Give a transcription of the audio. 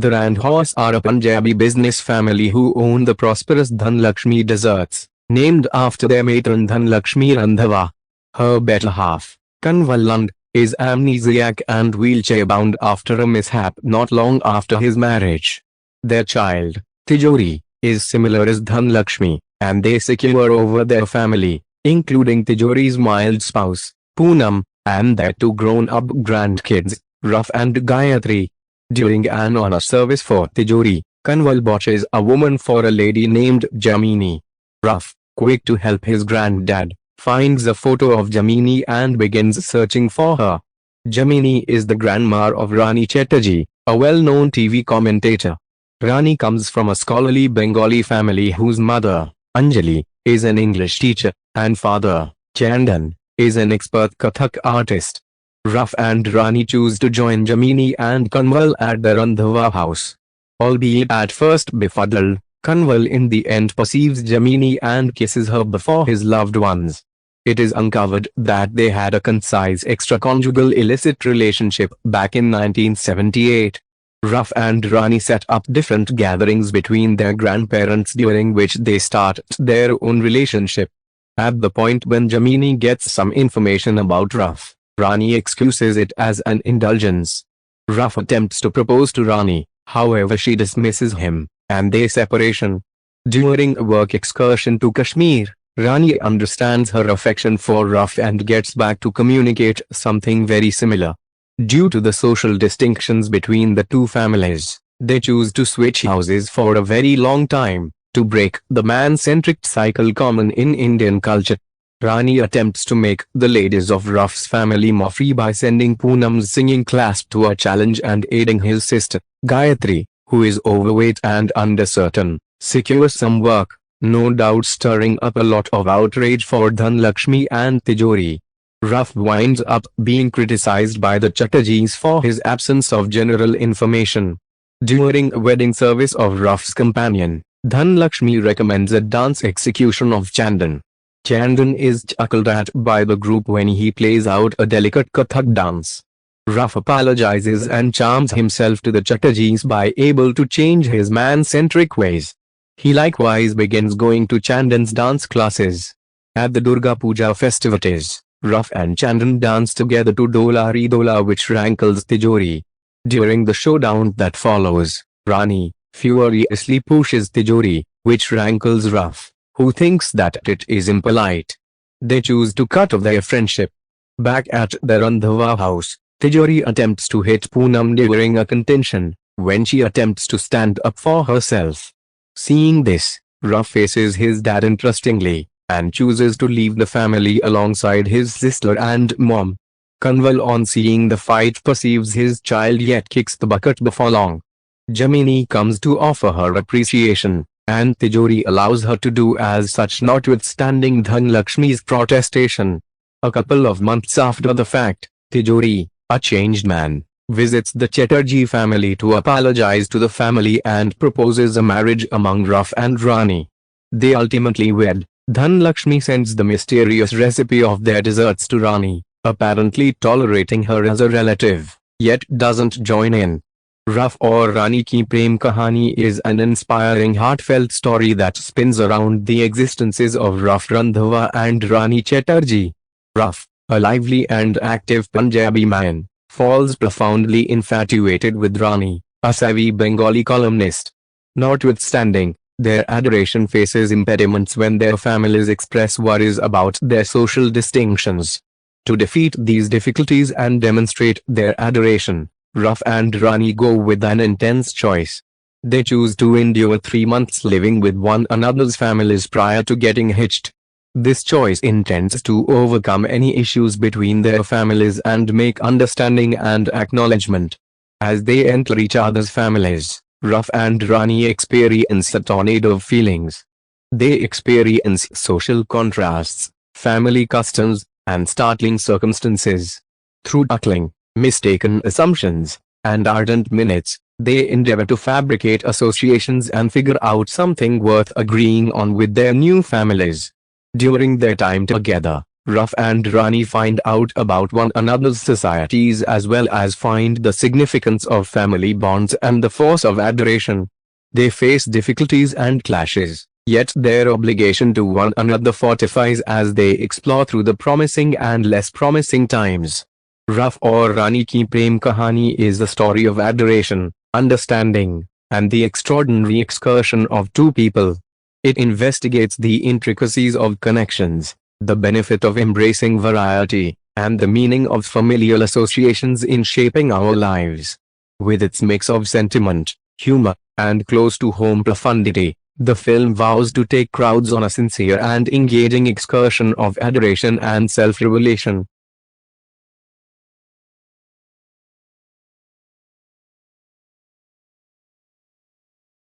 The Randhawas are a Punjabi business family who own the prosperous Dhanlakshmi Desserts, named after their matron Dhanlakshmi Randhawa. Her better half, Kanwal Lund, is amnesiac and wheelchair-bound after a mishap not long after his marriage. Their child, Tijori, is similar as Dhanlakshmi, and they secure over their family, including Tijori's mild spouse, Punam, and their two grown-up grandkids, Raf and Gayatri. During an honor service for Tijori, Kanwal botches a woman for a lady named Jamini. Raf, quick to help his granddad, finds a photo of Jamini and begins searching for her. Jamini is the grandma of Rani Chatterjee, a well-known TV commentator. Rani comes from a scholarly Bengali family whose mother, Anjali, is an English teacher, and father, Chandon, is an expert Kathak artist. Raf and Rani choose to join Jamini and Kanwal at the Randhawa house. Albeit at first befuddled, Kanwal in the end perceives Jamini and kisses her before his loved ones. It is uncovered that they had a concise extra-conjugal illicit relationship back in 1978. Raf and Rani set up different gatherings between their grandparents during which they start their own relationship. At the point when Jamini gets some information about Raf, Rani excuses it as an indulgence. Raf attempts to propose to Rani, however she dismisses him, and they separation. During a work excursion to Kashmir, Rani understands her affection for Raf and gets back to communicate something very similar. Due to the social distinctions between the two families, they choose to switch houses for a very long time, to break the man-centric cycle common in Indian culture. Rani attempts to make the ladies of Raf's family more free by sending Punam's singing class to a challenge and aiding his sister, Gayatri, who is overweight and uncertain, secures some work, no doubt stirring up a lot of outrage for Dhanlakshmi and Tijori. Raf winds up being criticized by the Chatterjees for his absence of general information. During a wedding service of Raf's companion, Dhanlakshmi recommends a dance execution of Chandon. Chandon is chuckled at by the group when he plays out a delicate Kathak dance. Raf apologizes and charms himself to the Chatterjees by able to change his man-centric ways. He likewise begins going to Chandon's dance classes. At the Durga Puja festivities, Raf and Chandon dance together to Dola Re Dola, which rankles Tijori. During the showdown that follows, Rani furiously pushes Tijori, which rankles Raf, who thinks that it is impolite. They choose to cut off their friendship. Back at the Randhawa house, Tijori attempts to hit Punam during a contention, when she attempts to stand up for herself. Seeing this, Raf faces his dad interestingly, and chooses to leave the family alongside his sister and mom. Kanwal, on seeing the fight, perceives his child yet kicks the bucket before long. Jamini comes to offer her appreciation, and Tijori allows her to do as such, notwithstanding Dhanlakshmi's protestation. A couple of months after the fact, Tijori, a changed man, visits the Chatterjee family to apologize to the family and proposes a marriage among Raf and Rani. They ultimately wed. Dhanlakshmi sends the mysterious recipe of their desserts to Rani, apparently tolerating her as a relative, yet doesn't join in. Raf or Rani Ki Prem Kahani is an inspiring, heartfelt story that spins around the existences of Raf Randhawa and Rani Chatterjee. Raf, a lively and active Punjabi man, falls profoundly infatuated with Rani, a savvy Bengali columnist. Notwithstanding, their adoration faces impediments when their families express worries about their social distinctions. To defeat these difficulties and demonstrate their adoration, Raf and Rani go with an intense choice. They choose to endure 3 months living with one another's families prior to getting hitched. This choice intends to overcome any issues between their families and make understanding and acknowledgement. As they enter each other's families, Raf and Rani experience a tornado of feelings. They experience social contrasts, family customs, and startling circumstances. Through chuckling, mistaken assumptions, and ardent minutes, they endeavor to fabricate associations and figure out something worth agreeing on with their new families. During their time together, Ruff and Rani find out about one another's societies as well as find the significance of family bonds and the force of adoration. They face difficulties and clashes, yet their obligation to one another fortifies as they explore through the promising and less promising times. Ruff or Rani Ki Prem Kahani is the story of adoration, understanding, and the extraordinary excursion of two people. It investigates the intricacies of connections, the benefit of embracing variety, and the meaning of familial associations in shaping our lives. With its mix of sentiment, humor, and close-to-home profundity, the film vows to take crowds on a sincere and engaging excursion of adoration and self-revelation.